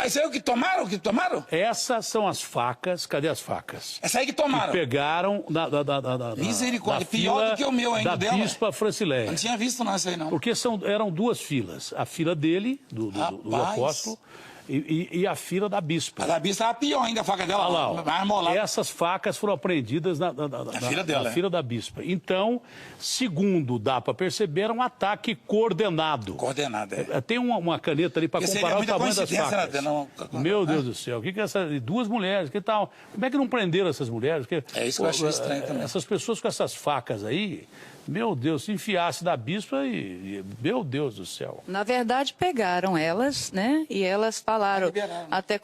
Esse aí é o que tomaram? Essas são as facas. Cadê as facas? Essa aí que tomaram. Que pegaram Misericórdia, pior do que o meu ainda da Bispa Francileia. Eu não tinha visto não essa aí, não. Porque eram duas filas. A fila dele, do apóstolo, e a fila da Bispa. A da Bispa era pior ainda, a faca dela. Lá, essas facas foram apreendidas na fila da Bispa. Então, segundo dá para perceber, era um ataque coordenado. Tem uma caneta ali para comparar o tamanho das facas. Meu Deus do céu, o que é essas duas mulheres? Que tal? Como é que não prenderam essas mulheres? É isso que eu achei estranho também. Essas pessoas com essas facas aí, meu Deus, se enfiasse da Bispa meu Deus do céu. Na verdade, pegaram elas, né? E elas falaram, até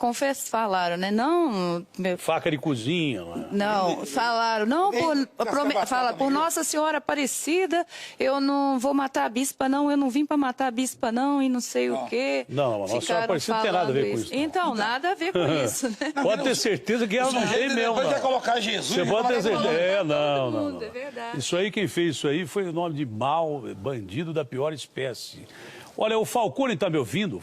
falaram, né? Não... Faca de cozinha. Não, falaram, não, por Nossa Senhora Aparecida, eu não vou matar a Bispa, não, eu não vim para matar a Bispa, não, e não sei o quê. Não, a Nossa Senhora Aparecida não tem nada a ver com isso. Então, nada a ver com isso, né? Pode ter certeza que ela não tem mesmo, Depois vai colocar Jesus. Você pode ter certeza. Não. É verdade. Isso aí, quem fez isso aí foi o nome de bandido da pior espécie. Olha, o Falcone está me ouvindo?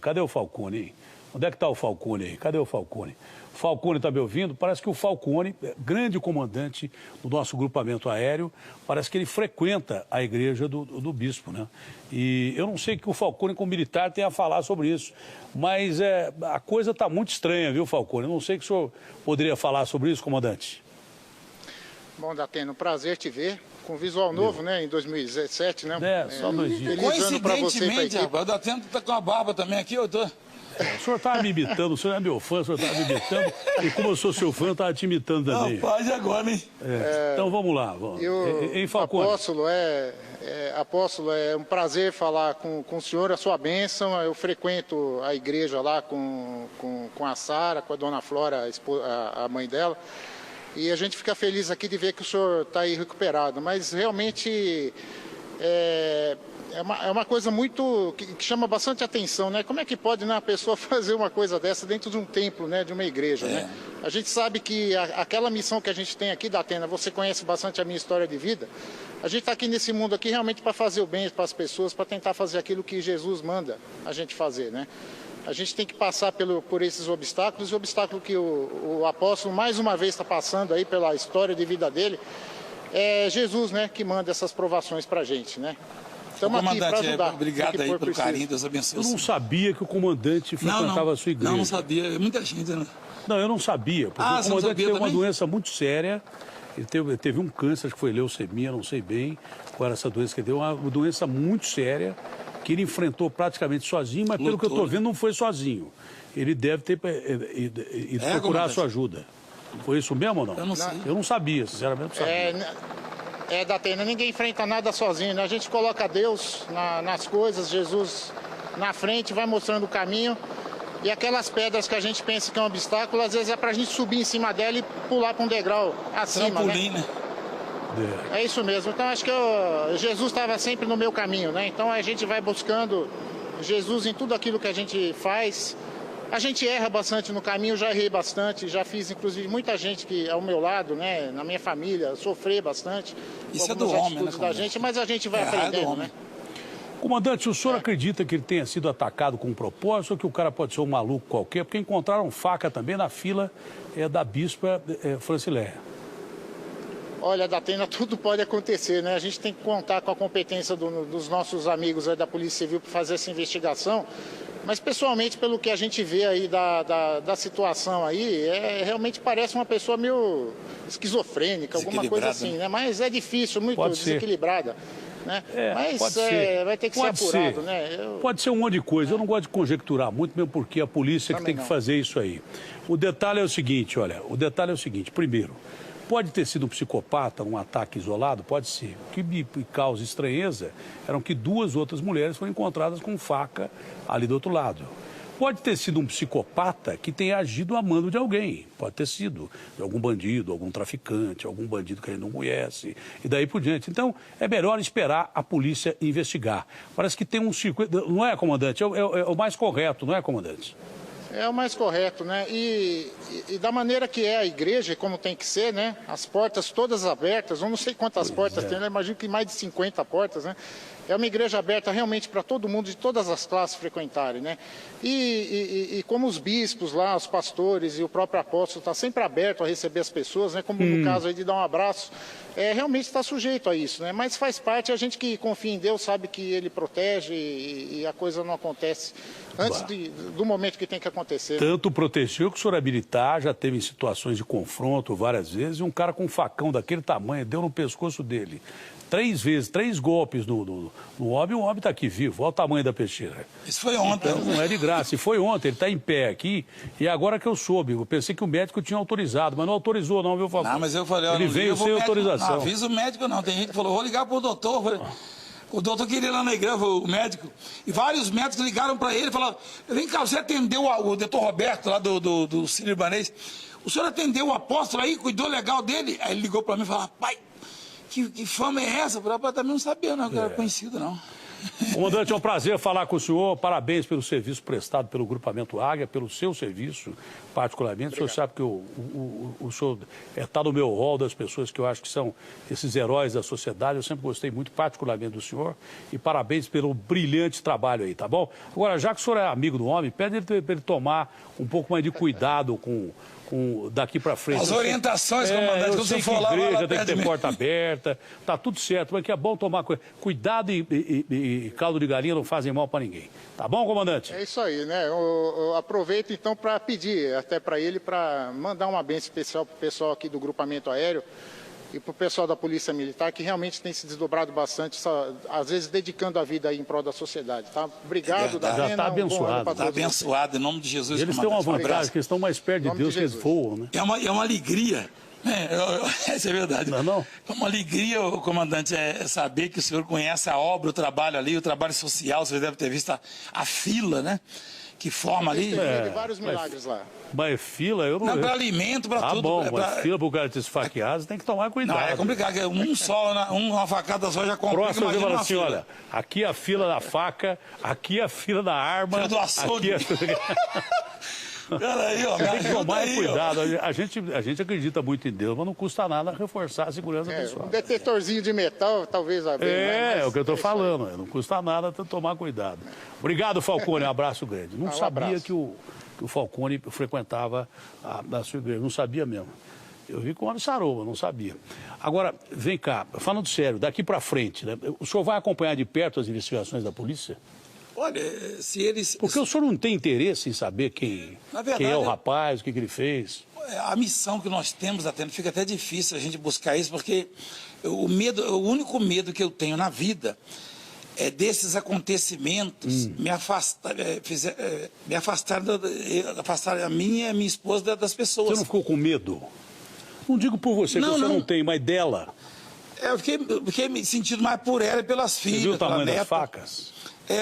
Cadê o Falcone, hein? Onde é que está o Falcone aí? Cadê o Falcone? O Falcone está me ouvindo? Parece que o Falcone, grande comandante do nosso grupamento aéreo, parece que ele frequenta a igreja do bispo, né? E eu não sei que o Falcone, como militar, tem a falar sobre isso, mas a coisa está muito estranha, viu, Falcone? Eu não sei que o senhor poderia falar sobre isso, comandante. Bom, Datena, um prazer te ver. Com visual novo, né? Em 2017, né? Só 2 dias. Coincidentemente, rapaz, o Datena tá com a barba também aqui, eu tô... O senhor estava me imitando, o senhor é meu fã, o senhor estava me imitando, e como eu sou seu fã, eu estava te imitando também. Rapaz, agora, hein? Então vamos lá. Em Falcone. Apóstolo, é um prazer falar com o senhor, a sua bênção. Eu frequento a igreja lá com a Sara, com a dona Flora, a mãe dela. E a gente fica feliz aqui de ver que o senhor está aí recuperado. Mas realmente é uma coisa muito que chama bastante atenção, né? Como é que pode, né, a pessoa fazer uma coisa dessa dentro de um templo, né, de uma igreja, né? A gente sabe que aquela missão que a gente tem aqui da Atena, você conhece bastante a minha história de vida. A gente está aqui nesse mundo aqui realmente para fazer o bem para as pessoas, para tentar fazer aquilo que Jesus manda a gente fazer, né? A gente tem que passar por esses obstáculos, e o obstáculo que o apóstolo mais uma vez está passando aí pela história de vida dele, é Jesus, né, que manda essas provações para a gente, né? Estamos aqui para ajudar. Obrigado aí pelo carinho, Deus abençoe. Eu não sabia que o comandante frequentava a sua igreja. Não sabia, muita gente, né? Não, eu não sabia, porque o comandante teve uma doença muito séria, ele teve um câncer, acho que foi leucemia, não sei bem qual era essa doença que ele deu, uma doença muito séria, que ele enfrentou praticamente sozinho, mas pelo que eu estou vendo, não foi sozinho. Ele deve ter ido procurar a sua ajuda. Foi isso mesmo ou não? Eu não sei. Eu não sabia, sinceramente não sabia. Datena, ninguém enfrenta nada sozinho, né? A gente coloca Deus nas coisas, Jesus na frente, vai mostrando o caminho. E aquelas pedras que a gente pensa que é um obstáculo, às vezes é pra gente subir em cima dela e pular para um degrau acima, trampolim, né? É isso mesmo. Então acho que Jesus estava sempre no meu caminho, né? Então a gente vai buscando Jesus em tudo aquilo que a gente faz. A gente erra bastante no caminho, já errei bastante, já fiz inclusive muita gente que ao meu lado, né, na minha família, sofrer bastante. Isso é do homem, né, da gente, mas a gente vai aprendendo, né? Comandante, o senhor acredita que ele tenha sido atacado com propósito ou que o cara pode ser um maluco qualquer? Porque encontraram faca também na fila da Bispa Francileia. Olha, Datena, tudo pode acontecer, né? A gente tem que contar com a competência dos nossos amigos aí da Polícia Civil para fazer essa investigação. Mas, pessoalmente, pelo que a gente vê aí da situação aí, realmente parece uma pessoa meio esquizofrênica, alguma coisa assim, né? Mas é difícil, muito desequilibrada. Né? Mas vai ter que ser apurado, né? Pode ser um monte de coisa. Eu não gosto de conjecturar muito, mesmo porque a polícia que tem que fazer isso aí. O detalhe é o seguinte, primeiro, pode ter sido um psicopata, um ataque isolado? Pode ser. O que me causa estranheza eram que 2 outras mulheres foram encontradas com faca ali do outro lado. Pode ter sido um psicopata que tenha agido a mando de alguém. Pode ter sido de algum bandido, algum traficante, algum bandido que a gente não conhece, e daí por diante. Então, é melhor esperar a polícia investigar. Parece que tem um circuito... Não é, comandante? É o mais correto, não é, comandante? É o mais correto, né? E da maneira que é a igreja, como tem que ser, né? As portas todas abertas, eu não sei quantas portas tem, eu imagino que mais de 50 portas, né? É uma igreja aberta realmente para todo mundo, de todas as classes frequentarem, né? E como os bispos lá, os pastores e o próprio apóstolo está sempre aberto a receber as pessoas, né? Como no caso aí de dar um abraço, realmente está sujeito a isso, né? Mas faz parte, a gente que confia em Deus sabe que Ele protege e a coisa não acontece antes do momento que tem que acontecer. Tanto protegeu que o senhor habilitar, já teve situações de confronto várias vezes, e um cara com um facão daquele tamanho deu no pescoço dele 3 vezes, 3 golpes no homem, o homem está aqui vivo, olha o tamanho da peixeira. Isso foi ontem. Então, não é de graça, e foi ontem, ele está em pé aqui, e agora que eu soube, eu pensei que o médico tinha autorizado, mas não autorizou não, viu, Falcão? Não, mas eu falei, ele veio sem autorização. Não avisa o médico não, tem gente que falou, vou ligar pro doutor, eu falei, o doutor queria ir lá na igreja, o médico, e vários médicos ligaram para ele e falaram, vem cá, você atendeu o doutor Roberto lá do Sírio-Libanês, o senhor atendeu o apóstolo aí, cuidou legal dele? Aí ele ligou para mim e falou, pai, que fama é essa? Eu falei, pai, também não sabia não, que era conhecido não. Comandante, é um prazer falar com o senhor. Parabéns pelo serviço prestado pelo Grupamento Águia, pelo seu serviço, particularmente. Obrigado. O senhor sabe que o senhor está no meu rol das pessoas que eu acho que são esses heróis da sociedade. Eu sempre gostei muito, particularmente, do senhor. E parabéns pelo brilhante trabalho aí, tá bom? Agora, já que o senhor é amigo do homem, pede para ele tomar um pouco mais de cuidado com daqui para frente. As orientações, comandante, quando você for lá, igreja tem que ter porta aberta, tá tudo certo, mas que é bom tomar cuidado e caldo de galinha não fazem mal para ninguém. Tá bom, comandante? É isso aí, né? Eu aproveito então para pedir até para ele para mandar uma bênção especial para o pessoal aqui do Grupamento Aéreo e para o pessoal da Polícia Militar, que realmente tem se desdobrado bastante, às vezes dedicando a vida aí em prol da sociedade, tá? Obrigado, já está abençoado. Está abençoado, em nome de Jesus. Eles têm uma vantagem, que eles estão mais perto de Deus, que eles voam, né? É uma alegria. Essa é verdade. Não é não? É uma alegria, comandante, saber que o senhor conhece a obra, o trabalho ali, o trabalho social, você deve ter visto a fila, né? Que forma ali. Vários milagres lá. Mas fila, eu não... Não, para alimento, para tudo. Bom, mas fila para o cara te esfaquear, você tem que tomar cuidado. Não, é complicado, uma facada só já complica. Próximo você fala assim, olha, aqui é a fila da faca, aqui é a fila da arma, fila do açougue. Aqui é... Peraí, ó, tem que tomar cuidado. A gente acredita muito em Deus, mas não custa nada reforçar a segurança pessoal. Um detetorzinho de metal, talvez abrir. É o que eu estou falando. Não custa nada tomar cuidado. Obrigado, Falcone. Um abraço grande. Não sabia que o Falcone frequentava a sua igreja. Não sabia mesmo. Eu vi com o homem sarou, não sabia. Agora, vem cá, falando sério, daqui para frente, né? O senhor vai acompanhar de perto as investigações da polícia? Olha, se eles... Porque o senhor não tem interesse em saber quem é o rapaz, o que ele fez? A missão que nós temos, fica até difícil a gente buscar isso, porque o único medo que eu tenho na vida é desses acontecimentos me afastar a mim e a minha esposa das pessoas. Você não ficou com medo? Não digo por você, que você não tem, mas dela. Eu fiquei me sentindo mais por ela e pelas filhas. Você viu o tamanho das facas?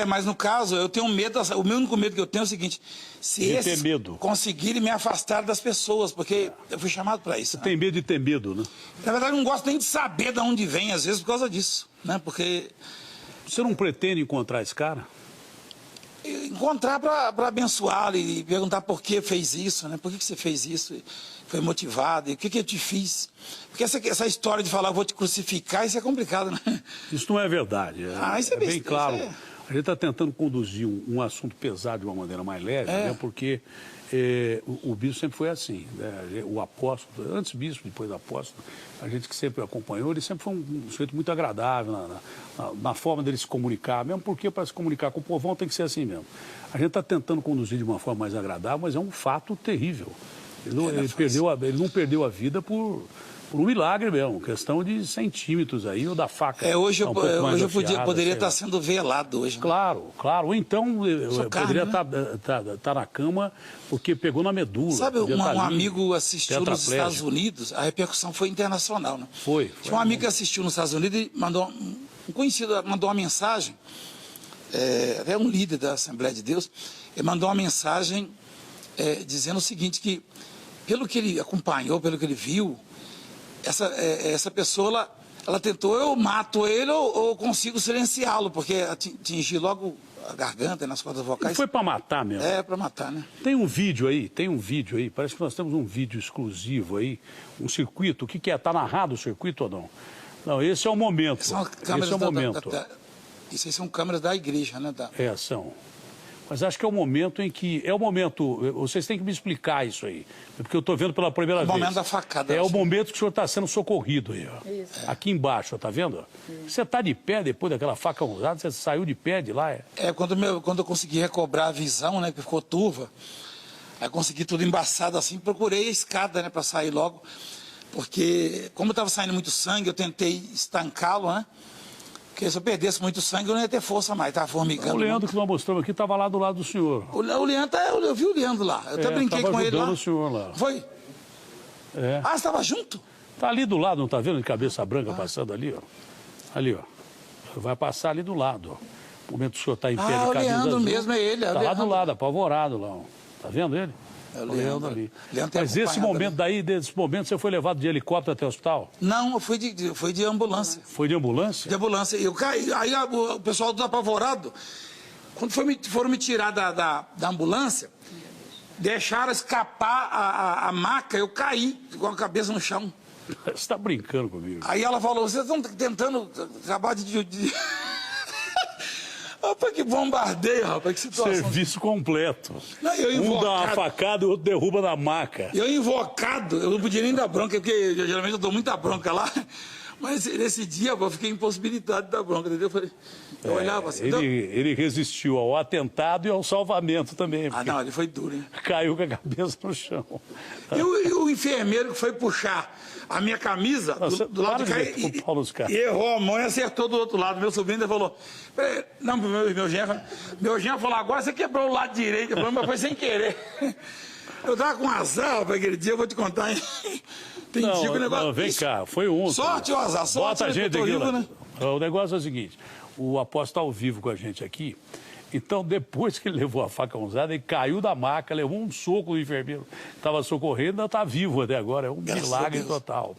Mas no caso, eu tenho medo, o meu único medo que eu tenho é o seguinte, se esses conseguirem me afastar das pessoas, porque eu fui chamado para isso. Você tem medo de ter medo, né? Na verdade, eu não gosto nem de saber de onde vem, às vezes, por causa disso, né? Porque... Você não pretende encontrar esse cara? Encontrar para abençoá-lo e perguntar por que fez isso, né? Por que você fez isso? Foi motivado? E o que eu te fiz? Porque essa história de falar, vou te crucificar, isso é complicado, né? Isso não é verdade. Isso é bem claro. A gente está tentando conduzir um assunto pesado de uma maneira mais leve, né? Porque o bispo sempre foi assim, né? O apóstolo, antes bispo, depois apóstolo, a gente que sempre acompanhou, ele sempre foi um sujeito muito agradável na forma dele se comunicar, mesmo porque para se comunicar com o povão tem que ser assim mesmo. A gente está tentando conduzir de uma forma mais agradável, mas é um fato terrível. Ele não perdeu a vida por um milagre mesmo, questão de centímetros aí, ou da faca. Hoje eu poderia estar sendo velado hoje. Né? Claro. Ou então eu poderia estar na cama porque pegou na medula. Sabe, um amigo assistiu nos Estados Unidos, a repercussão foi internacional, né? Foi Tinha um amigo que assistiu nos Estados Unidos e um conhecido mandou uma mensagem, até um líder da Assembleia de Deus, ele mandou uma mensagem dizendo o seguinte, que pelo que ele acompanhou, pelo que ele viu, essa pessoa, ela tentou, eu mato ele ou consigo silenciá-lo, porque atingir logo a garganta, nas cordas vocais. E foi para matar mesmo? Para matar, né? Tem um vídeo aí, parece que nós temos um vídeo exclusivo aí, um circuito, o que é? Está narrado o circuito ou não? Não, esse é o momento. Esse é o momento. Isso aí são câmeras da igreja, né? São. Mas acho que é o momento em que... É o momento... Vocês têm que me explicar isso aí. Porque eu estou vendo pela primeira vez. É o momento da facada. É o momento que o senhor está sendo socorrido aí, ó. Isso. Aqui embaixo, está vendo? Você está de pé depois daquela faca usada, você saiu de pé de lá. Quando eu consegui recobrar a visão, né? Que ficou turva. Aí consegui tudo embaçado assim, procurei a escada, né? Para sair logo. Porque, como estava saindo muito sangue, eu tentei estancá-lo, né? Porque se eu perdesse muito sangue, eu não ia ter força mais, estava formigando. O Leandro muito. que nós mostramos aqui estava lá do lado do senhor. O Leandro, eu vi o Leandro lá. Eu até brinquei com ele lá. O senhor lá. Foi? Ah, você estava junto? Está ali do lado, não está vendo? De cabeça branca passando ali, ó. Ali, ó. Vai passar ali do lado, ó. No momento que o senhor está em pé de camisa o Leandro azul, mesmo, é ele. Está lá do lado, apavorado lá, ó. Está vendo ele? É o Leandro ali. Mas desse momento você foi levado de helicóptero até o hospital? Não, eu fui de ambulância. Foi de ambulância? De ambulância. Eu caí, aí o pessoal do apavorado, quando foram me tirar da ambulância, deixaram escapar a maca, eu caí com a cabeça no chão. Você está brincando comigo. Aí ela falou, vocês estão tentando acabar de... Rapaz, que bombardeio, rapaz, que situação. Serviço completo. Não, um dá uma facada e o outro derruba na maca. Eu invocado, eu não podia nem dar bronca, porque geralmente eu dou muita bronca lá. Mas nesse dia, eu fiquei impossibilitado de dar bronca, entendeu? Eu olhava assim. Ele resistiu ao atentado e ao salvamento também. Não, ele foi duro, hein? Caiu com a cabeça no chão. E o enfermeiro que foi puxar a minha camisa do lado de cá e errou a mão e acertou do outro lado. Meu sobrinho ainda falou, não, meu genro falou, agora você quebrou o lado direito, mas foi sem querer. Eu tava com azar para aquele dia, eu vou te contar, hein? Tem dia que o negócio... Não, vem cá, foi ontem. Sorte ou azar? Sorte. Bota a gente aqui, né? O negócio é o seguinte, o Apóstolo está ao vivo com a gente aqui. Então, depois que ele levou a faca usada, ele caiu da maca, levou um soco do enfermeiro que estava socorrendo, ainda está vivo até agora. É um milagre total.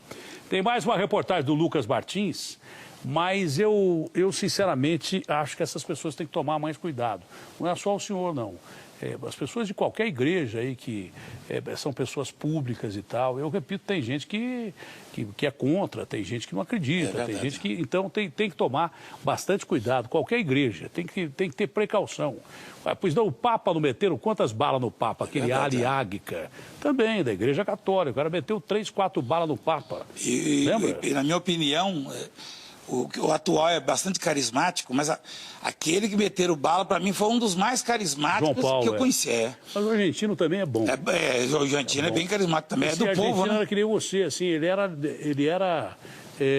Tem mais uma reportagem do Lucas Martins, mas eu sinceramente acho que essas pessoas têm que tomar mais cuidado. Não é só o senhor, não. As pessoas de qualquer igreja aí que são pessoas públicas e tal, eu repito, tem gente que é contra, tem gente que não acredita, tem gente que... Então tem que tomar bastante cuidado, qualquer igreja, tem que ter precaução. Pois não, o Papa não meteram quantas balas no Papa? Aquele Ali Águica, também, da Igreja Católica, o cara meteu 3, 4 balas no Papa. Lembra? E na minha opinião... O atual é bastante carismático, mas aquele que meteram bala, para mim, foi um dos mais carismáticos que eu conheci. Mas o argentino também é bom. O argentino é bem carismático também, é do povo, né? O argentino era que nem você, assim, ele era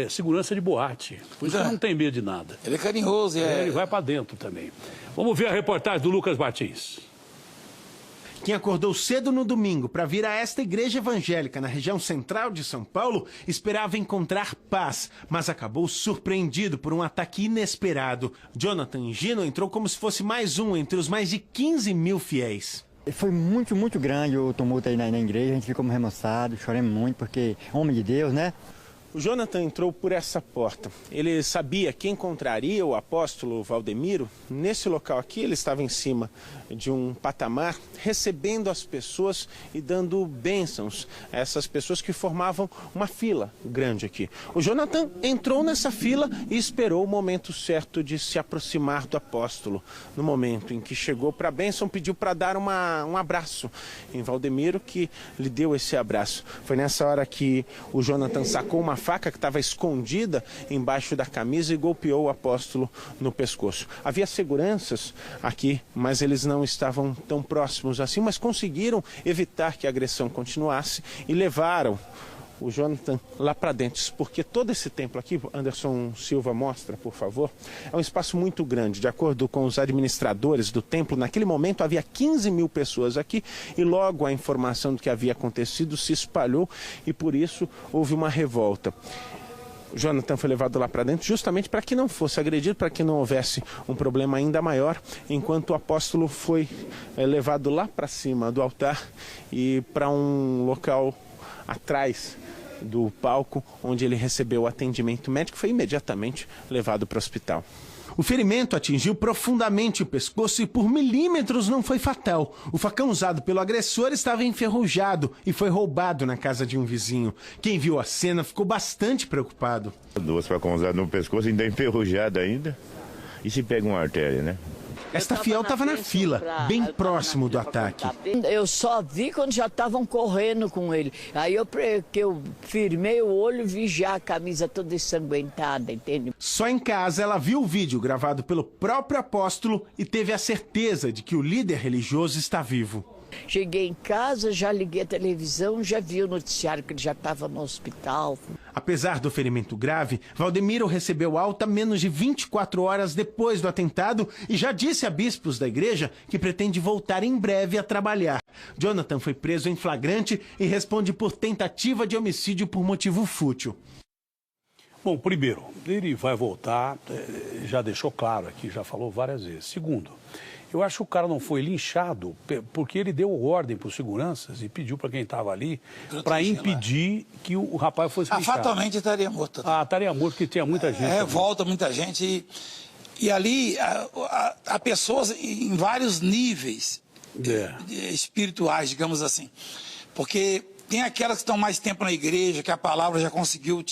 segurança de boate, por isso que não tem medo de nada. Ele é carinhoso. Ele vai para dentro também. Vamos ver a reportagem do Lucas Martins. Quem acordou cedo no domingo para vir a esta igreja evangélica na região central de São Paulo esperava encontrar paz, mas acabou surpreendido por um ataque inesperado. Jonathan Gino entrou como se fosse mais um entre os mais de 15 mil fiéis. Foi muito, muito grande o tumulto aí na igreja, a gente ficou remoçado, choramos muito, porque homem de Deus, né? O Jonathan entrou por essa porta. Ele sabia que encontraria o apóstolo Valdemiro. Nesse local aqui, ele estava em cima de um patamar, recebendo as pessoas e dando bênçãos a essas pessoas que formavam uma fila grande aqui. O Jonathan entrou nessa fila e esperou o momento certo de se aproximar do apóstolo. No momento em que chegou para a bênção, pediu para dar um abraço em Valdemiro, que lhe deu esse abraço. Foi nessa hora que o Jonathan sacou uma faca que estava escondida embaixo da camisa e golpeou o apóstolo no pescoço. Havia seguranças aqui, mas eles não estavam tão próximos assim, mas conseguiram evitar que a agressão continuasse e levaram o Jonathan lá para dentro, porque todo esse templo aqui, Anderson Silva mostra, por favor, é um espaço muito grande. De acordo com os administradores do templo, naquele momento havia 15 mil pessoas aqui e logo a informação do que havia acontecido se espalhou e por isso houve uma revolta. O Jonathan foi levado lá para dentro justamente para que não fosse agredido, para que não houvesse um problema ainda maior, enquanto o apóstolo foi levado lá para cima do altar e para um local atrás do palco, onde ele recebeu o atendimento médico, foi imediatamente levado para o hospital. O ferimento atingiu profundamente o pescoço e por milímetros não foi fatal. O facão usado pelo agressor estava enferrujado e foi roubado na casa de um vizinho. Quem viu a cena ficou bastante preocupado. 2 facões usados no pescoço, ainda enferrujado ainda. E se pega uma artéria, né? Esta fiel estava na fila, bem próximo do ataque. Eu só vi quando já estavam correndo com ele. Aí eu firmei o olho e vi já a camisa toda ensanguentada, entende? Só em casa ela viu o vídeo gravado pelo próprio apóstolo e teve a certeza de que o líder religioso está vivo. Cheguei em casa, já liguei a televisão, já vi o noticiário que ele já estava no hospital. Apesar do ferimento grave, Valdemiro recebeu alta menos de 24 horas depois do atentado e já disse a bispos da igreja que pretende voltar em breve a trabalhar. Jonathan foi preso em flagrante e responde por tentativa de homicídio por motivo fútil. Bom, primeiro, ele vai voltar, já deixou claro aqui, já falou várias vezes. Segundo, eu acho que o cara não foi linchado porque ele deu ordem para os seguranças e pediu para quem estava ali para impedir que o rapaz fosse linchado. Fatalmente estaria morto. Estaria morto porque tinha muita gente. Revolta, muita gente. E ali há pessoas em vários níveis espirituais, digamos assim. Porque tem aquelas que estão mais tempo na igreja, que a palavra já conseguiu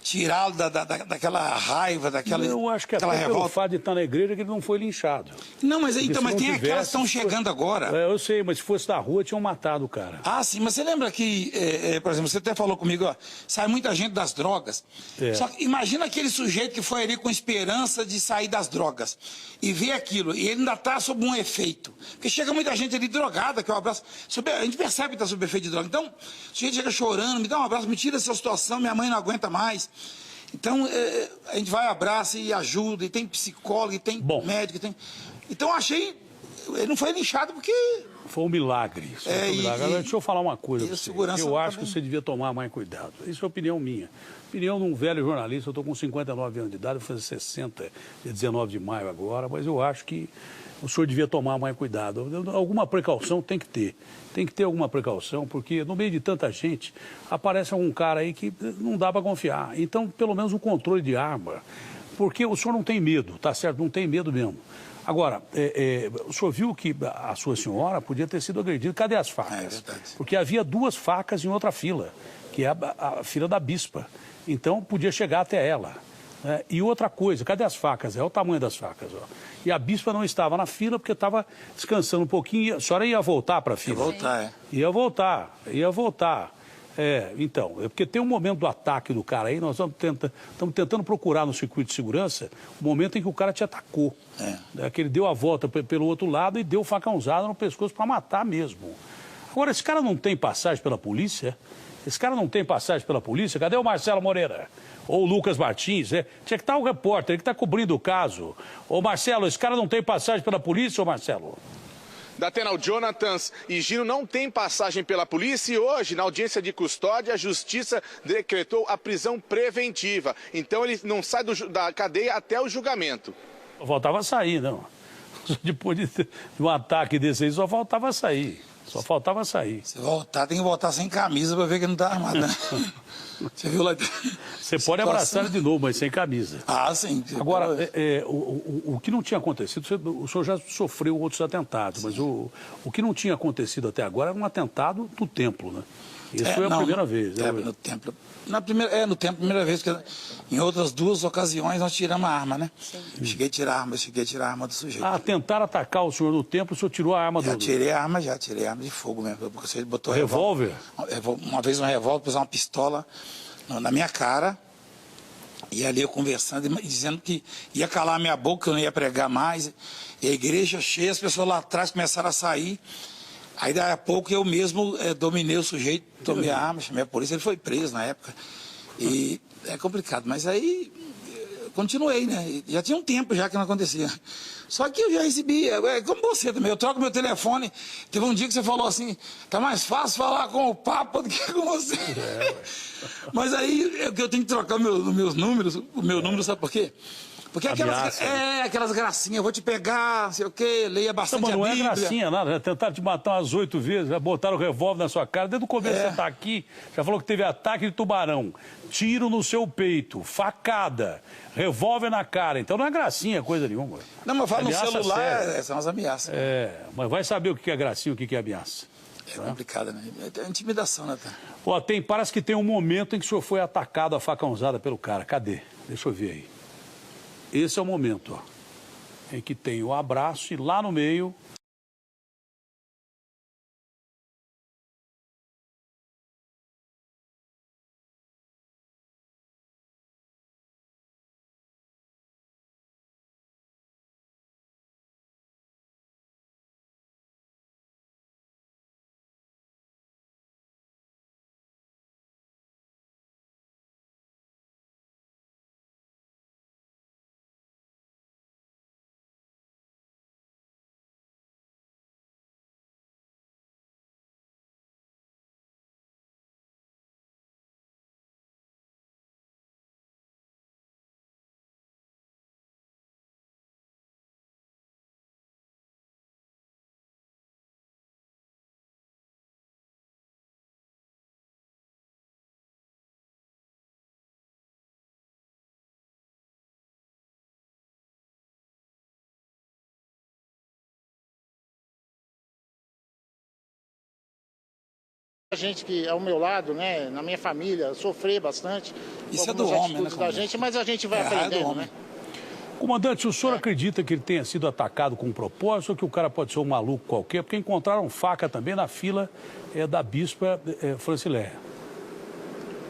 tirá-lo daquela raiva, daquela revolta. Eu acho que até pelo fato de estar na igreja que ele não foi linchado. Não, mas então, mas tem aquelas que estão chegando agora. Eu sei, mas se fosse da rua, tinham matado o cara. Ah, sim, mas você lembra que, por exemplo, você até falou comigo, ó, sai muita gente das drogas. Só que imagina aquele sujeito que foi ali com esperança de sair das drogas e vê aquilo, e ele ainda está sob um efeito. Porque chega muita gente ali drogada, que é um abraço. A gente percebe que está sob efeito de droga. Então, o sujeito chega chorando, me dá um abraço, me tira essa situação, minha mãe não aguenta mais. Então, a gente vai, abraça e ajuda, e tem psicólogo, e tem médico, tem... Então, eu achei... Ele não foi linchado porque... Foi um milagre. Foi um milagre. Agora, deixa eu falar uma coisa pra você. Eu acho que você devia tomar mais cuidado. Isso é opinião minha. Opinião de um velho jornalista. Eu estou com 59 anos de idade, vou fazer 60, dia 19 de maio agora, mas eu acho que o senhor devia tomar mais cuidado. Alguma precaução tem que ter. Tem que ter alguma precaução, porque no meio de tanta gente, aparece algum cara aí que não dá para confiar. Então, pelo menos o controle de arma, porque o senhor não tem medo, tá certo? Não tem medo mesmo. Agora, o senhor viu que a sua senhora podia ter sido agredida. Cadê as facas? É verdade. Porque havia 2 facas em outra fila, que é a fila da bispa. Então, podia chegar até ela. E outra coisa, cadê as facas? É o tamanho das facas. Ó. E a bispa não estava na fila porque estava descansando um pouquinho. A senhora ia voltar para a fila? Ia voltar, Ia voltar. Então, porque tem um momento do ataque do cara aí, nós estamos tentando procurar no circuito de segurança o momento em que o cara te atacou. Que ele deu a volta pelo outro lado e deu facãozada no pescoço para matar mesmo. Agora, esse cara não tem passagem pela polícia? Cadê o Marcelo Moreira? Ou o Lucas Martins? Tinha que estar o repórter, ele que está cobrindo o caso. Ô Marcelo, esse cara não tem passagem pela polícia, ô Marcelo? Datena, o Jonathan e Gino não tem passagem pela polícia e hoje, na audiência de custódia, a justiça decretou a prisão preventiva. Então ele não sai da cadeia até o julgamento. Só faltava sair, não. Depois de um ataque desse aí, só faltava sair. Se voltar, tem que voltar sem camisa para ver que não está armado, né? Você viu lá? Você pode abraçar ele de novo, mas sem camisa. Ah, sim. Agora, o que não tinha acontecido, o senhor já sofreu outros atentados, mas o que não tinha acontecido até agora era um atentado no templo, né? Isso foi a primeira vez. No templo. No templo, primeira vez, porque em outras 2 ocasiões nós tiramos a arma, né? Cheguei a tirar a arma do sujeito. Tentaram atacar o senhor no templo, o senhor tirou a arma do... Tirei a arma de fogo mesmo. Porque você botou revólver? Uma vez um revólver, pôs uma pistola na minha cara. E ali eu conversando e dizendo que ia calar a minha boca, que eu não ia pregar mais. E a igreja cheia, as pessoas lá atrás começaram a sair. Aí, daí a pouco, eu mesmo dominei o sujeito, tomei a arma, chamei a polícia, ele foi preso na época. E é complicado, mas aí continuei, né? Já tinha um tempo já que não acontecia. Só que eu já recebi, como você também, eu troco meu telefone. Teve um dia que você falou assim, tá mais fácil falar com o Papa do que com você. Mas aí eu tenho que trocar meus números, o meu número, sabe por quê? Porque aquelas gracinhas, eu vou te pegar, não sei o quê, leia bastante a Bíblia. Não é gracinha, nada. Tentaram te matar umas 8 vezes, já botaram o revólver na sua cara. Desde o começo você está aqui, já falou que teve ataque de tubarão, tiro no seu peito, facada, revólver na cara. Então não é gracinha, coisa nenhuma. Não, mas fala no celular, são as ameaças. Mas vai saber o que é gracinha e o que é ameaça. É complicado, né? É intimidação, né? Parece que tem um momento em que o senhor foi atacado a facãozada pelo cara. Cadê? Deixa eu ver aí. Esse é o momento, ó. em que tem o abraço e lá no meio... A gente que ao meu lado, né, na minha família, sofrer bastante. Isso é do homem, né, da gente, mas a gente vai aprendendo, né? Comandante, o senhor acredita que ele tenha sido atacado com propósito ou que o cara pode ser um maluco qualquer? Porque encontraram faca também na fila da Bispa Francileia.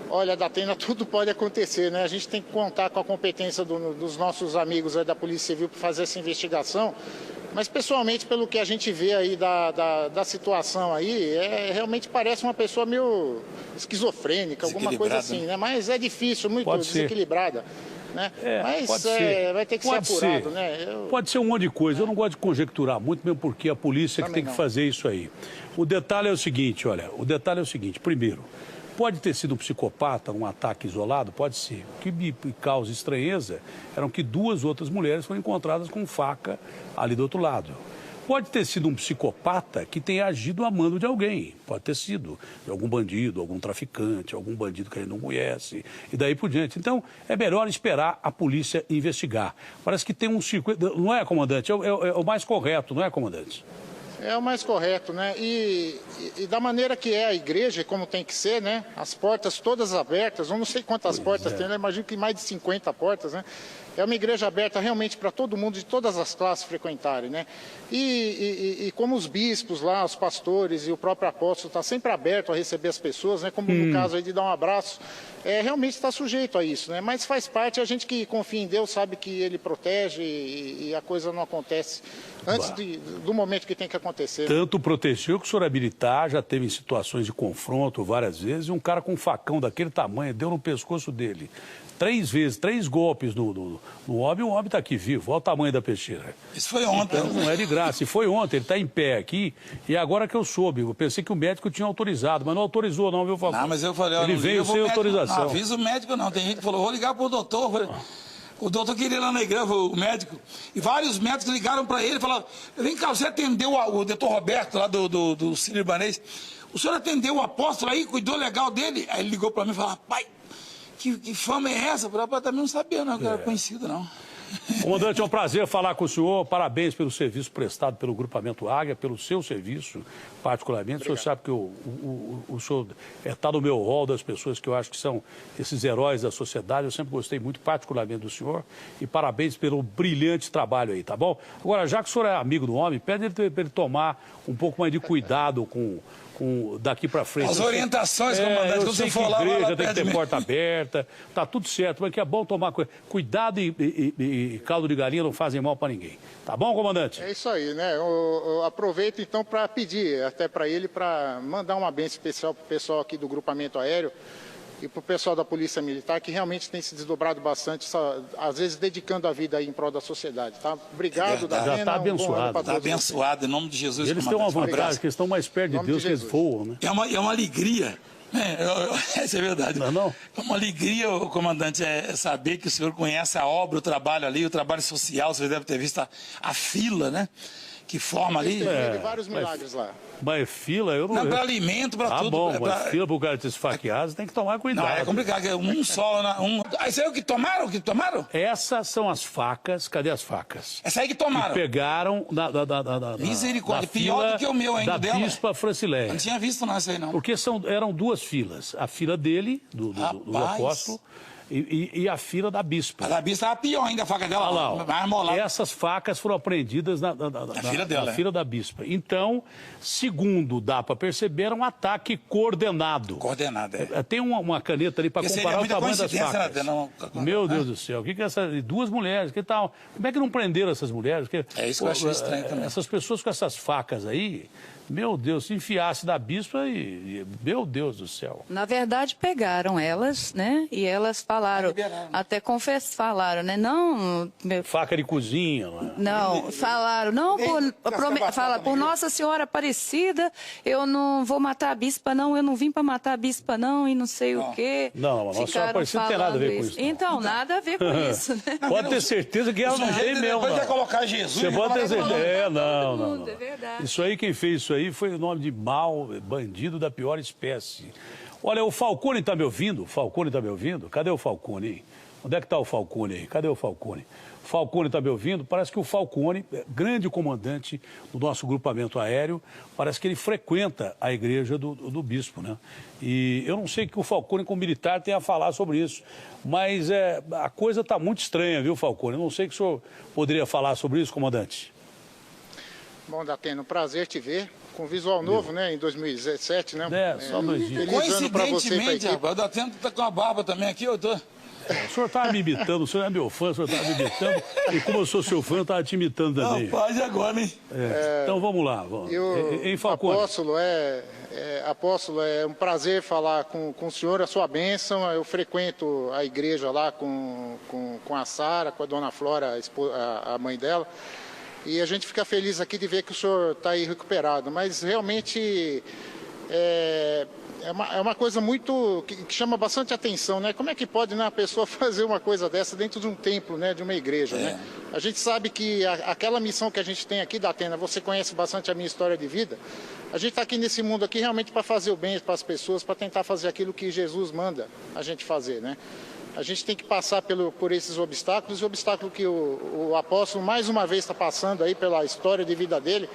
Olha, Datena, tudo pode acontecer, né? A gente tem que contar com a competência dos nossos amigos aí da Polícia Civil para fazer essa investigação. Mas, pessoalmente, pelo que a gente vê aí da situação aí, realmente parece uma pessoa meio esquizofrênica, alguma coisa assim, né? Mas é difícil, muito desequilibrada. Né? Mas vai ter que ser apurado, né? Pode ser um monte de coisa. Eu não gosto de conjecturar muito, mesmo porque a polícia que tem que fazer isso aí. O detalhe é o seguinte, olha, primeiro, pode ter sido um psicopata, um ataque isolado? Pode ser. O que me causa estranheza eram que 2 outras mulheres foram encontradas com faca ali do outro lado. Pode ter sido um psicopata que tenha agido a mando de alguém. Pode ter sido de algum bandido, algum traficante, algum bandido que ele não conhece, e daí por diante. Então, é melhor esperar a polícia investigar. Parece que tem um circuito... Não é, comandante? É o mais correto, não é, comandante? É o mais correto, né? E da maneira que é a igreja, como tem que ser, né? As portas todas abertas, eu não sei quantas portas tem, né? Imagino que mais de 50 portas, né? É uma igreja aberta realmente para todo mundo, de todas as classes frequentarem, né? E como os bispos lá, os pastores e o próprio apóstolo está sempre aberto a receber as pessoas, né? Como no caso aí de dar um abraço, realmente está sujeito a isso, né? Mas faz parte, a gente que confia em Deus sabe que Ele protege e a coisa não acontece antes do momento que tem que acontecer. Tanto protegeu que o senhor é militar, já teve situações de confronto várias vezes, e um cara com um facão daquele tamanho deu no pescoço dele. 3 vezes, 3 golpes no homem, o homem está aqui vivo. Olha o tamanho da peixeira. Isso foi ontem. Então, não é de graça. E foi ontem, ele está em pé aqui. E agora que eu soube, eu pensei que o médico tinha autorizado, mas não autorizou não, viu, Falcão? Não, mas eu falei... Ele veio sem autorização. Não avisa o médico não. Tem gente que falou, vou ligar para o doutor. Falei, o doutor queria ir lá na igreja, o médico. E vários médicos ligaram para ele e falaram, vem cá, você atendeu o doutor Roberto lá do Sírio-Libanês. O senhor atendeu o apóstolo aí, cuidou legal dele? Aí ele ligou para mim e falou, rapaz, que fama é essa? Eu também não sabia, não, que era conhecido, não. Comandante, é um prazer falar com o senhor. Parabéns pelo serviço prestado pelo Grupamento Águia, pelo seu serviço, particularmente. Obrigado. O senhor sabe que o senhor está no meu rol das pessoas que eu acho que são esses heróis da sociedade. Eu sempre gostei muito, particularmente, do senhor. E parabéns pelo brilhante trabalho aí, tá bom? Agora, já que o senhor é amigo do homem, pede para ele tomar um pouco mais de cuidado com daqui para frente. As orientações, comandante, eu sei que a igreja tem que ter porta aberta, tá tudo certo, mas que é bom tomar cuidado e caldo de galinha não fazem mal para ninguém. Tá bom, comandante? É isso aí, né? Eu aproveito então para pedir até para ele para mandar uma bênção especial para o pessoal aqui do Grupamento Aéreo e para o pessoal da Polícia Militar, que realmente tem se desdobrado bastante, às vezes dedicando a vida aí em prol da sociedade, tá? Obrigado, já está abençoado. Está abençoado, em nome de Jesus. Eles têm uma vantagem, que estão mais perto de Deus, que eles voam, né? É uma alegria, né? Essa é verdade. Não é não? É uma alegria, comandante, saber que o senhor conhece a obra, o trabalho ali, o trabalho social, você deve ter visto a fila, né? Que forma ali. Teve vários milagres lá. Mas fila, eu não... Não, para alimento, para tudo. Tá bom, mas fila para o cara te esfaquear, você tem que tomar cuidado. Não, é complicado, um só... Esse aí é o que tomaram? Essas são as facas, cadê as facas? Essa aí que tomaram. Que pegaram Misericórdia, pior do que o meu ainda dela. Da Bispa Francileia. Não tinha visto não essa aí, não. Porque eram 2 filas. A fila dele, do apóstolo, e a fila da bispa. A da bispa estava pior ainda, a faca dela. Olha lá, ó. Mais molada. Essas facas foram apreendidas na fila da bispa. Então, segundo dá para perceber, era um ataque coordenado. Coordenado, é. Tem uma caneta ali para comparar o tamanho das facas. Né? Não, Meu Deus do céu, o que é essas duas mulheres? Que tal? Como é que não prenderam essas mulheres? É isso que eu achei estranho também. Essas pessoas com essas facas aí, meu Deus, se enfiasse da bispa meu Deus do céu. Na verdade, pegaram elas, né? E elas falaram, até falaram, né? Não... Faca de cozinha. Não, falaram, não, por Nossa Senhora Aparecida, eu não vou matar a bispa, não, eu não vim para matar a bispa, não, e não sei o quê. Não, Nossa Senhora Aparecida não tem nada a ver com isso. Então, nada a ver com isso, né? Pode ter certeza que ela não tem mesmo. Depois vai colocar Jesus. Você pode ter certeza. Não. É verdade. Isso aí, quem fez isso aí foi o nome de mau bandido da pior espécie. Olha, o Falcone está me ouvindo? O Falcone está me ouvindo? Cadê o Falcone aí? Onde é que está o Falcone aí? Cadê o Falcone? O Falcone está me ouvindo? Parece que o Falcone, grande comandante do nosso grupamento aéreo, parece que ele frequenta a igreja do bispo, né? E eu não sei o que o Falcone com o militar tem a falar sobre isso, mas a coisa está muito estranha, viu, Falcone? Eu não sei o que o senhor poderia falar sobre isso, comandante. Bom, Datena, um prazer te ver. Com visual novo, né? Em 2017, né? Só 2 dias. Coincidentemente, rapaz, o Datena tá com a barba também aqui, eu tô... O senhor estava me imitando, o senhor é meu fã, o senhor estava me imitando, e como eu sou seu fã, eu estava te imitando também. Rapaz, agora, hein? Então vamos lá. Em Falcone. Apóstolo, é um prazer falar com o senhor, a sua bênção. Eu frequento a igreja lá com a Sara, com a dona Flora, a mãe dela. E a gente fica feliz aqui de ver que o senhor está aí recuperado. Mas realmente é uma coisa muito que chama bastante atenção, né? Como é que pode, né, uma pessoa fazer uma coisa dessa dentro de um templo, né, de uma igreja, né? A gente sabe que aquela missão que a gente tem aqui da Atena, você conhece bastante a minha história de vida. A gente está aqui nesse mundo aqui realmente para fazer o bem para as pessoas, para tentar fazer aquilo que Jesus manda a gente fazer, né? A gente tem que passar por esses obstáculos, e o obstáculo que o apóstolo mais uma vez está passando aí pela história de vida dele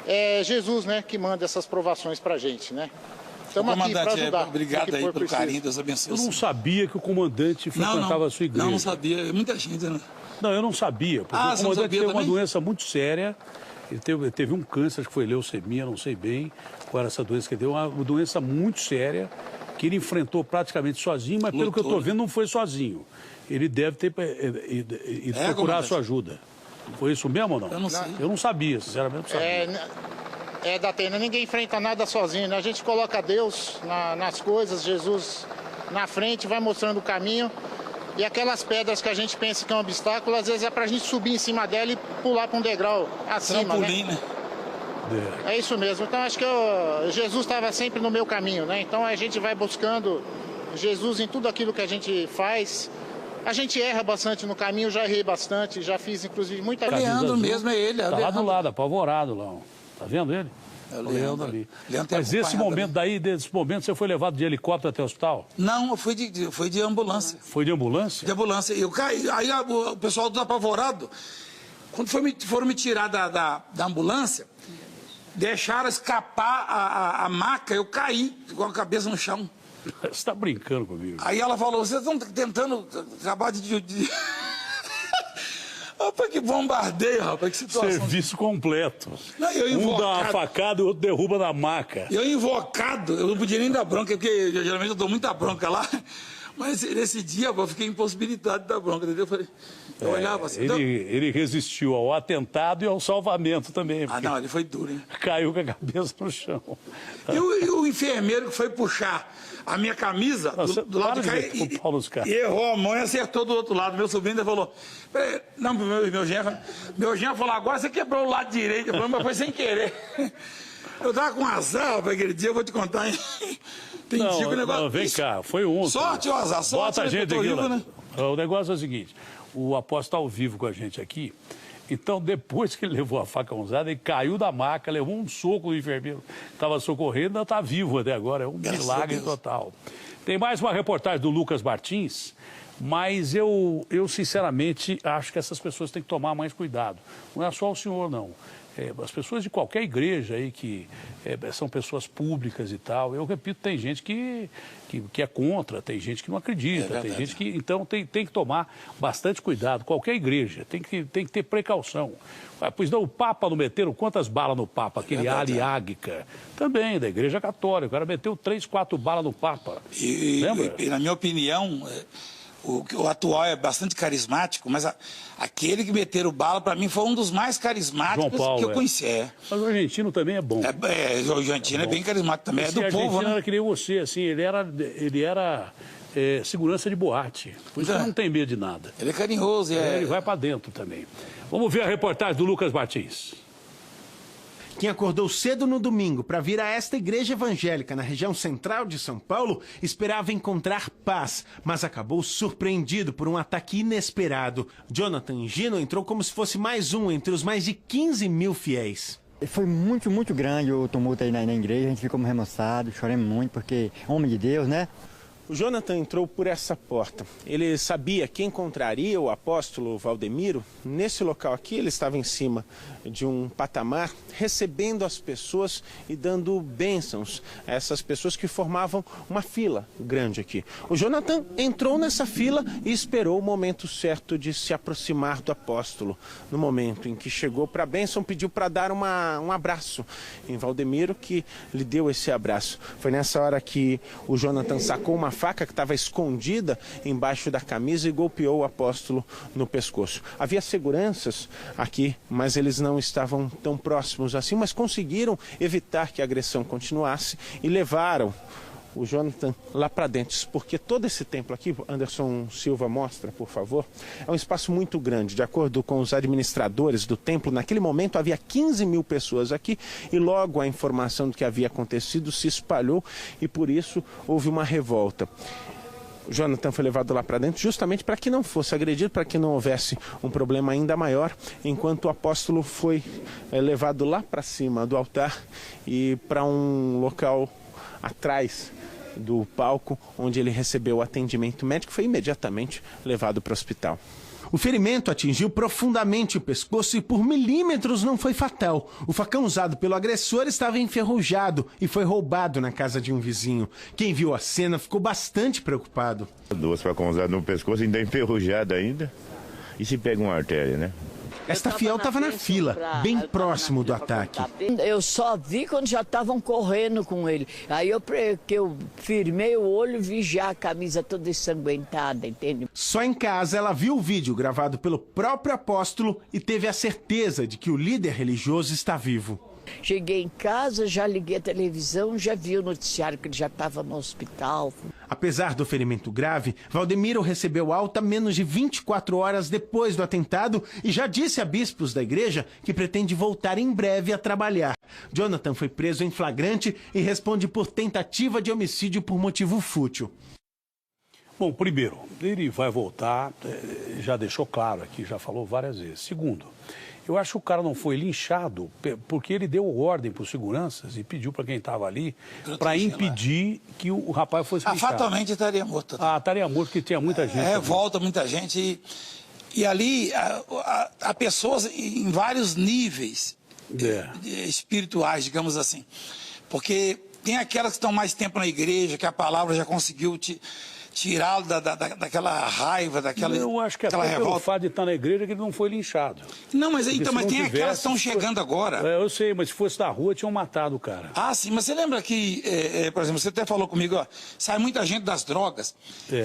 é Jesus, né, que manda essas provações para a gente, né? Estamos aqui para ajudar. Obrigado aí pelo carinho, Deus abençoe. Eu não sabia que o comandante frequentava a sua igreja. Não sabia. Muita gente, né? Não, eu não sabia. Porque o comandante teve uma doença muito séria. Ele teve um câncer, que foi leucemia, não sei bem qual era essa doença que ele deu. Uma doença muito séria, que ele enfrentou praticamente sozinho, mas pelo que eu estou vendo, não foi sozinho. Ele deve ter ido procurar a sua ajuda. Foi isso mesmo ou não? Eu não sei. Eu não sabia, sinceramente, não sabia. Datena, ninguém enfrenta nada sozinho, né? A gente coloca Deus nas coisas, Jesus na frente, vai mostrando o caminho. E aquelas pedras que a gente pensa que é um obstáculo, às vezes é pra gente subir em cima dela e pular para um degrau acima, trampolim, né? É isso mesmo. Então acho que Jesus estava sempre no meu caminho, né? Então a gente vai buscando Jesus em tudo aquilo que a gente faz. A gente erra bastante no caminho, já errei bastante, já fiz inclusive muita coisa. Leandro mesmo é ele. Tá lá do lado, apavorado lá. Tá vendo ele? É o Leandro ali. Mas desse momento você foi levado de helicóptero até o hospital? Não, foi de ambulância. Foi de ambulância? De ambulância. Eu caí, aí o pessoal do apavorado, quando foram me tirar da ambulância, deixaram escapar a maca, eu caí com a cabeça no chão. Você está brincando comigo. Aí ela falou, vocês estão tentando acabar de... Rapaz, que bombardeio, rapaz, que situação. Serviço completo. Não, um dá uma facada e o outro derruba na maca. Eu invocado, eu não podia nem dar bronca, porque geralmente eu dou muita bronca lá. Mas nesse dia, eu fiquei impossibilitado de dar bronca, entendeu? Eu olhava assim... Ele resistiu ao atentado e ao salvamento também. Não, ele foi duro, hein? Caiu com a cabeça no chão. E o enfermeiro que foi puxar a minha camisa do lado de cá e errou a mão e acertou do outro lado. Meu sobrinho ainda falou... Não, meu genro falou, agora você quebrou o lado direito. Eu falei, mas foi sem querer. Eu tava com azar para aquele dia, eu vou te contar, hein? Tem dia que o negócio... Não, vem cá, foi ontem. Sorte ou azar? Sorte. Bota a gente aqui lá. Né? O negócio é o seguinte, o apóstolo está ao vivo com a gente aqui, então depois que ele levou a faca usada, ele caiu da maca, levou um soco do enfermeiro, estava socorrendo, ainda está vivo até agora, é um milagre total. Tem mais uma reportagem do Lucas Martins, mas eu sinceramente acho que essas pessoas têm que tomar mais cuidado. Não é só o senhor, não. as pessoas de qualquer igreja aí que são pessoas públicas e tal, eu repito, tem gente que é contra, tem gente que não acredita, tem gente que... Então tem que tomar bastante cuidado, qualquer igreja, tem que ter precaução. Pois não, o Papa não meteram quantas balas no Papa? Aquele Ali Águica, também, da Igreja Católica, o cara meteu 3, 4 balas no Papa. Lembra? E na minha opinião... O atual é bastante carismático, mas aquele que meteram bala, para mim, foi um dos mais carismáticos que eu conheci. Mas o argentino também é bom. O argentino é bem carismático também, é do povo, né? O argentino era que nem você, assim, ele era segurança de boate. Por isso ele não tem medo de nada. Ele é carinhoso. Ele vai para dentro também. Vamos ver a reportagem do Lucas Martins. Quem acordou cedo no domingo para vir a esta igreja evangélica na região central de São Paulo esperava encontrar paz, mas acabou surpreendido por um ataque inesperado. Jonathan Gino entrou como se fosse mais um entre os mais de 15 mil fiéis. Foi muito, muito grande o tumulto aí na igreja, a gente ficou remoçado, choramos muito, porque homem de Deus, né? O Jonathan entrou por essa porta. Ele sabia que encontraria o apóstolo Valdemiro. Nesse local aqui, ele estava em cima de um patamar, recebendo as pessoas e dando bênçãos a essas pessoas que formavam uma fila grande aqui. O Jonathan entrou nessa fila e esperou o momento certo de se aproximar do apóstolo. No momento em que chegou para a bênção, pediu para dar um abraço em Valdemiro, que lhe deu esse abraço. Foi nessa hora que o Jonathan sacou uma faca que estava escondida embaixo da camisa e golpeou o apóstolo no pescoço. Havia seguranças aqui, mas eles não estavam tão próximos assim, mas conseguiram evitar que a agressão continuasse e levaram o Jonathan lá para dentro, porque todo esse templo aqui, Anderson Silva mostra, por favor, é um espaço muito grande. De acordo com os administradores do templo, naquele momento havia 15 mil pessoas aqui e logo a informação do que havia acontecido se espalhou e por isso houve uma revolta. O Jonathan foi levado lá para dentro justamente para que não fosse agredido, para que não houvesse um problema ainda maior, enquanto o apóstolo foi levado lá para cima do altar e para um local atrás do palco, onde ele recebeu atendimento médico, foi imediatamente levado para o hospital. O ferimento atingiu profundamente o pescoço e por milímetros não foi fatal. O facão usado pelo agressor estava enferrujado e foi roubado na casa de um vizinho. Quem viu a cena ficou bastante preocupado. 2 facões usados no pescoço, ainda enferrujado ainda. E se pega uma artéria, né? Esta fiel estava na fila, bem próximo do ataque. Eu só vi quando já estavam correndo com ele. Aí eu firmei o olho e vi já a camisa toda ensanguentada, entende? Só em casa ela viu o vídeo gravado pelo próprio apóstolo e teve a certeza de que o líder religioso está vivo. Cheguei em casa, já liguei a televisão, já vi o noticiário que ele já estava no hospital. Apesar do ferimento grave, Valdemiro recebeu alta menos de 24 horas depois do atentado e já disse a bispos da igreja que pretende voltar em breve a trabalhar. Jonathan foi preso em flagrante e responde por tentativa de homicídio por motivo fútil. Bom, primeiro, ele vai voltar, já deixou claro aqui, já falou várias vezes. Segundo, eu acho que o cara não foi linchado porque ele deu ordem para os seguranças e pediu para quem estava ali para impedir que o rapaz fosse linchado. Fatalmente estaria morto. Estaria morto porque tinha muita gente. Volta muita gente. E ali há pessoas em vários níveis espirituais, digamos assim. Porque tem aquelas que estão mais tempo na igreja, que a palavra já conseguiu tirá-lo daquela raiva, daquela revolta. Eu acho que até pelo fato de estar na igreja que ele não foi linchado. Não, mas tem aquelas que estão chegando agora. Eu sei, mas se fosse da rua, tinham matado o cara. Sim, mas você lembra que, por exemplo, você até falou comigo, sai muita gente das drogas.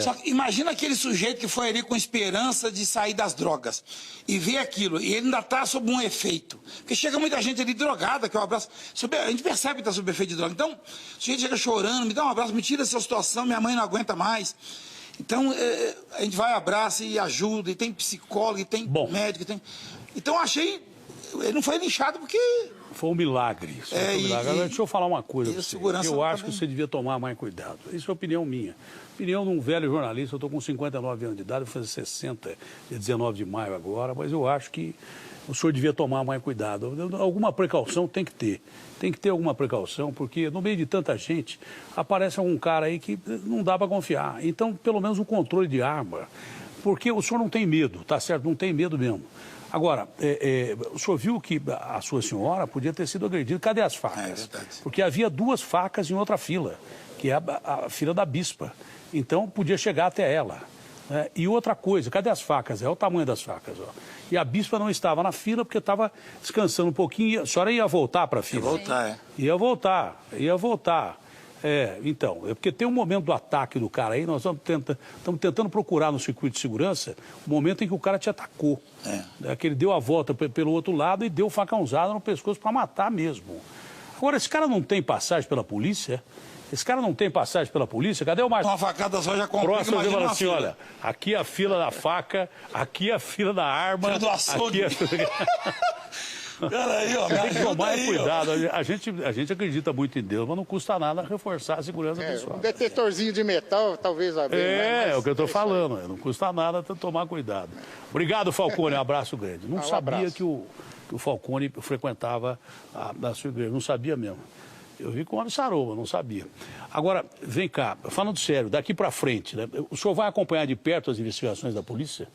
Só que imagina aquele sujeito que foi ali com esperança de sair das drogas e vê aquilo, e ele ainda está sob um efeito. Porque chega muita gente ali drogada, que é um abraço. A gente percebe que está sob efeito de droga. Então, o sujeito chega chorando, me dá um abraço, me tira dessa situação, minha mãe não aguenta mais. Então, a gente vai, abraça e ajuda, e tem psicólogo, e tem médico. Então, achei... Ele não foi linchado porque... Foi um milagre. Foi um milagre. Agora, deixa eu falar uma coisa pra você. Eu acho que você devia tomar mais cuidado. Isso é opinião minha. Opinião de um velho jornalista. Eu estou com 59 anos de idade, vou fazer 60, dia 19 de maio agora, mas eu acho que o senhor devia tomar mais cuidado. Alguma precaução tem que ter. Tem que ter alguma precaução, porque no meio de tanta gente, aparece algum cara aí que não dá para confiar. Então, pelo menos o controle de arma, porque o senhor não tem medo, tá certo? Não tem medo mesmo. Agora, o senhor viu que a sua senhora podia ter sido agredida. Cadê as facas? É verdade. Porque havia 2 facas em outra fila, que é a fila da bispa. Então, podia chegar até ela. Né? E outra coisa, cadê as facas? É o tamanho das facas. Ó. E a bispa não estava na fila porque estava descansando um pouquinho. A senhora ia voltar para a fila? Ia voltar, é. Ia voltar. Então, é porque tem um momento do ataque do cara aí, nós estamos tentando procurar no circuito de segurança o momento em que o cara te atacou. Que ele deu a volta pelo outro lado e deu facãozada no pescoço para matar mesmo. Agora, esse cara não tem passagem pela polícia? Esse cara não tem passagem pela polícia? Cadê o mais... Uma facada só já complica, Próximo, imagina uma assim, fila. olha, aqui é a fila da faca, aqui é a fila da arma, Fila do açougue. aqui é... Cara, aí, ó, Tem que tomar aí, cuidado. A gente acredita muito em Deus, mas não custa nada reforçar a segurança pessoal. Um detetorzinho de metal, talvez abrir. É o que eu estou falando. Não custa nada tomar cuidado. Obrigado, Falcone. Um abraço grande. Não sabia abraço. que o Falcone frequentava a sua igreja. Não sabia mesmo. Eu vi com o Saroba, não sabia. Agora, vem cá, falando sério, daqui para frente, né? O senhor vai acompanhar de perto as investigações da polícia?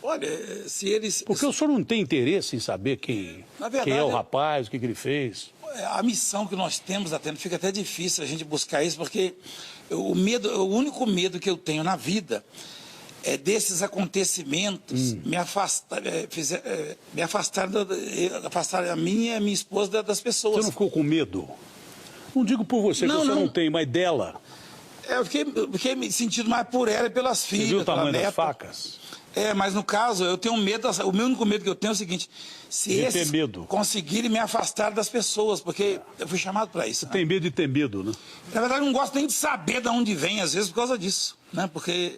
Olha, se eles... Porque o senhor não tem interesse em saber quem é o rapaz, o que ele fez? A missão que nós temos, até fica até difícil a gente buscar isso, porque o único medo que eu tenho na vida é desses acontecimentos me afastar a mim e a minha esposa das pessoas. Você não ficou com medo? Não digo por você, que você não tem, mas dela. Eu fiquei me sentindo mais por ela e pelas filhas. Você viu o tamanho das facas? Mas no caso, eu tenho medo, o meu único medo que eu tenho é o seguinte, se esses conseguirem me afastar das pessoas, porque eu fui chamado para isso. Você tem medo de ter medo, né? Na verdade, eu não gosto nem de saber de onde vem, às vezes, por causa disso, né? Porque...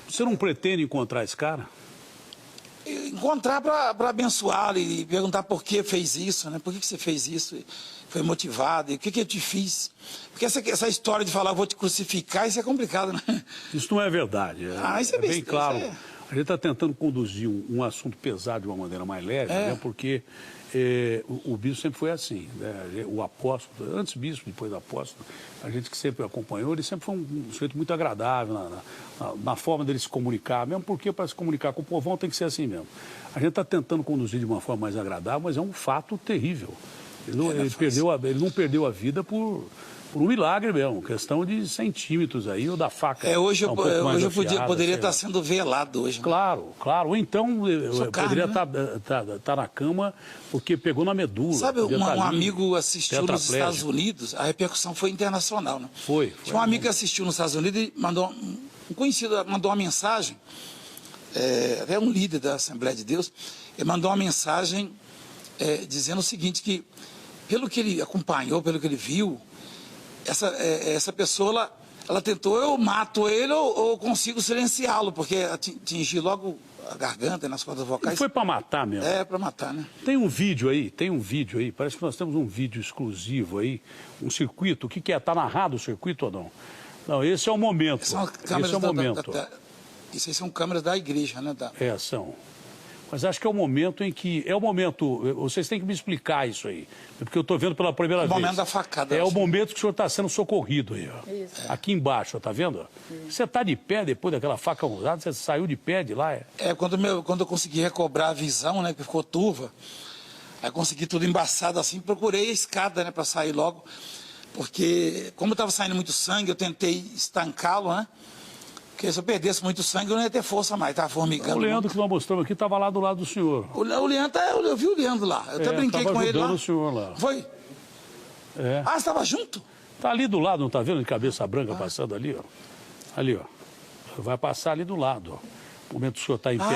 Você não pretende encontrar esse cara? Encontrar para abençoá-lo e perguntar por que fez isso, né? Por que você fez isso? Foi motivado? E o que eu te fiz? Porque essa história de falar, vou te crucificar, isso é complicado, né? Isso não é verdade. Isso é bem claro. A gente está tentando conduzir um assunto pesado de uma maneira mais leve, né? Porque o bispo sempre foi assim, né? O apóstolo, antes bispo, depois apóstolo, a gente que sempre acompanhou, ele sempre foi um sujeito muito agradável na forma dele se comunicar, mesmo porque para se comunicar com o povão tem que ser assim mesmo. A gente está tentando conduzir de uma forma mais agradável, mas é um fato terrível. Ele não perdeu a vida por um milagre mesmo, questão de centímetros aí, ou da faca. Hoje eu poderia estar sendo velado hoje. Né? Claro. Ou então eu poderia estar na cama porque pegou na medula. Sabe, um amigo assistiu nos Estados Unidos, a repercussão foi internacional, né? Foi. Tinha um amigo que assistiu nos Estados Unidos e um conhecido mandou uma mensagem, é um líder da Assembleia de Deus, ele mandou uma mensagem dizendo o seguinte, que pelo que ele acompanhou, pelo que ele viu, essa pessoa, ela tentou, eu mato ele ou consigo silenciá-lo, porque atingi logo a garganta, nas cordas vocais. E foi para matar mesmo? Para matar, né? Tem um vídeo aí, parece que nós temos um vídeo exclusivo aí, um circuito, o que é? Está narrado o circuito ou não? Não, esse é o momento. Esse é o momento. Isso aí são câmeras da igreja, né? São. Mas acho que é o momento em que... Vocês têm que me explicar isso aí. Porque eu estou vendo pela primeira vez. O momento da facada. É o momento que o senhor está sendo socorrido aí, ó. Isso. Aqui embaixo, está vendo? Você está de pé depois daquela faca usada? Você saiu de pé de lá? Quando eu consegui recobrar a visão, né? Que ficou turva. Aí consegui tudo embaçado assim. Procurei a escada, né? Para sair logo. Porque como estava saindo muito sangue, eu tentei estancá-lo, né? Porque se eu perdesse muito sangue, eu não ia ter força mais, estava formigando. O Leandro muito. Que nós mostramos aqui estava lá do lado do senhor. O Leandro, eu vi o Leandro lá. Eu até brinquei com ele lá. O senhor lá. Foi? Você estava junto? Está ali do lado, não está vendo? De cabeça branca passando ali, ó. Ali, ó. Vai passar ali do lado, ó. No momento que o senhor está em pé de